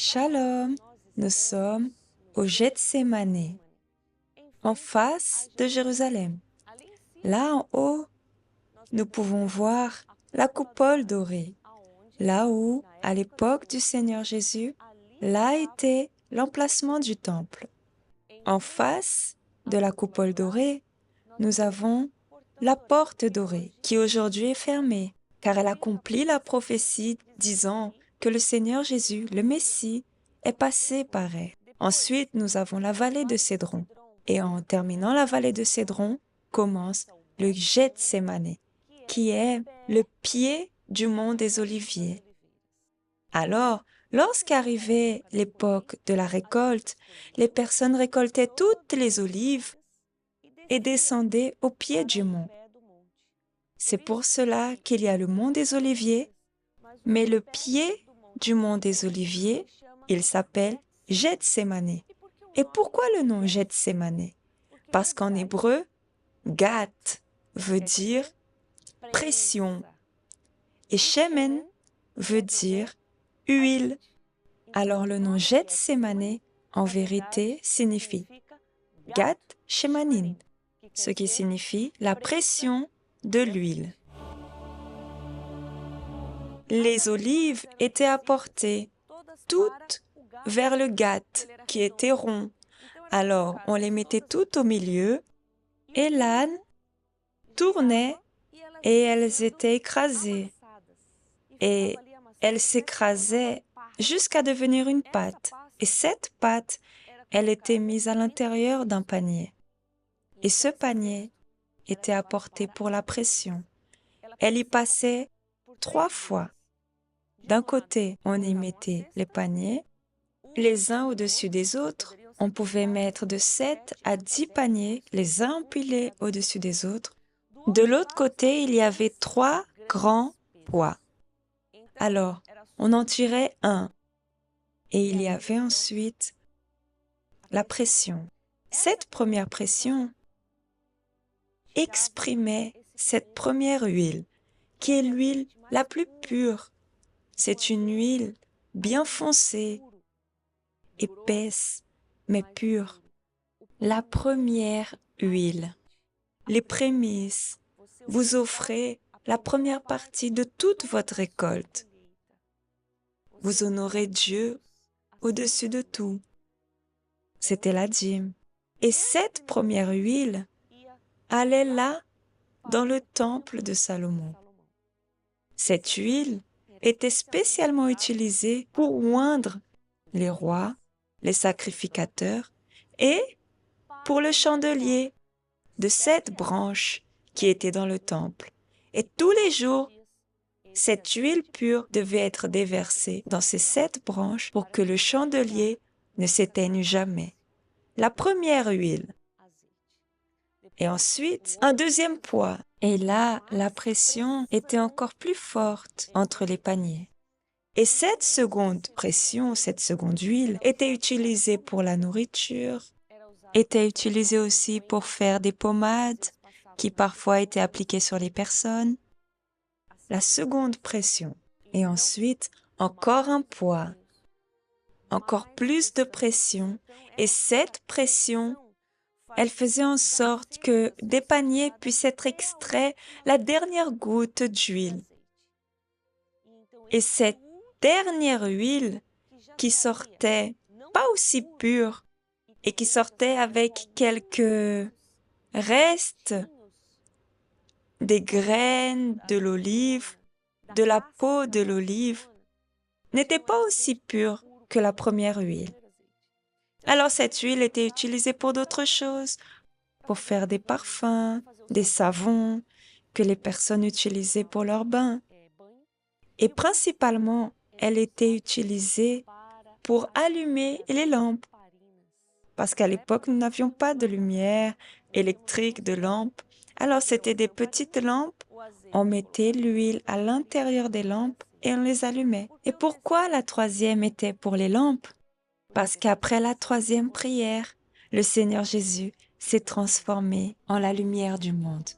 Shalom, nous sommes au Gethsémani, en face de Jérusalem. Là en haut, nous pouvons voir la coupole dorée, là où, à l'époque du Seigneur Jésus, là était l'emplacement du temple. En face de la coupole dorée, nous avons la porte dorée, qui aujourd'hui est fermée, car elle accomplit la prophétie disant que le Seigneur Jésus, le Messie, est passé par elle. Ensuite, nous avons la vallée de Cédron. Et en terminant la vallée de Cédron, commence le Gethsémani, qui est le pied du mont des Oliviers. Alors, lorsqu'arrivait l'époque de la récolte, les personnes récoltaient toutes les olives et descendaient au pied du mont. C'est pour cela qu'il y a le mont des Oliviers, mais le pied du mont des Oliviers, il s'appelle Gethsémani. Et pourquoi le nom Gethsémani? Parce qu'en hébreu, Gath veut dire pression et Shemen veut dire huile. Alors le nom Gethsémani, en vérité, signifie Gath Shemanin, ce qui signifie la pression de l'huile. Les olives étaient apportées toutes vers le Gath, qui était rond. Alors on les mettait toutes au milieu et l'âne tournait et elles étaient écrasées. Et elles s'écrasaient jusqu'à devenir une pâte. Et cette pâte, elle était mise à l'intérieur d'un panier. Et ce panier était apporté pour la pression. Elle y passait 3 fois. D'un côté, on y mettait les paniers, les uns au-dessus des autres. On pouvait mettre de 7 à 10 paniers, les uns empilés au-dessus des autres. De l'autre côté, il y avait 3 grands poids. Alors, on en tirait un. Et il y avait ensuite la pression. Cette première pression exprimait cette première huile, qui est l'huile la plus pure. C'est une huile bien foncée, épaisse, mais pure. La première huile, les prémices. Vous offrez la première partie de toute votre récolte. Vous honorez Dieu au-dessus de tout. C'était la dîme. Et cette première huile allait là, dans le temple de Salomon. Cette huile était spécialement utilisée pour oindre les rois, les sacrificateurs et pour le chandelier de 7 branches qui était dans le temple. Et tous les jours, cette huile pure devait être déversée dans ces 7 branches pour que le chandelier ne s'éteigne jamais. La première huile. Et ensuite, un deuxième poids. Et là, la pression était encore plus forte entre les paniers. Et cette seconde pression, cette seconde huile, était utilisée pour la nourriture, était utilisée aussi pour faire des pommades qui parfois étaient appliquées sur les personnes. La seconde pression. Et ensuite, encore un poids, encore plus de pression. Et cette pression, elle faisait en sorte que des paniers puissent être extraits la dernière goutte d'huile. Et cette dernière huile qui sortait pas aussi pure et qui sortait avec quelques restes des graines de l'olive, de la peau de l'olive, n'était pas aussi pure que la première huile. Alors cette huile était utilisée pour d'autres choses, pour faire des parfums, des savons que les personnes utilisaient pour leur bain. Et principalement, elle était utilisée pour allumer les lampes. Parce qu'à l'époque, nous n'avions pas de lumière électrique, de lampes. Alors c'était des petites lampes. On mettait l'huile à l'intérieur des lampes et on les allumait. Et pourquoi la troisième était pour les lampes? Parce qu'après la troisième prière, le Seigneur Jésus s'est transformé en la lumière du monde.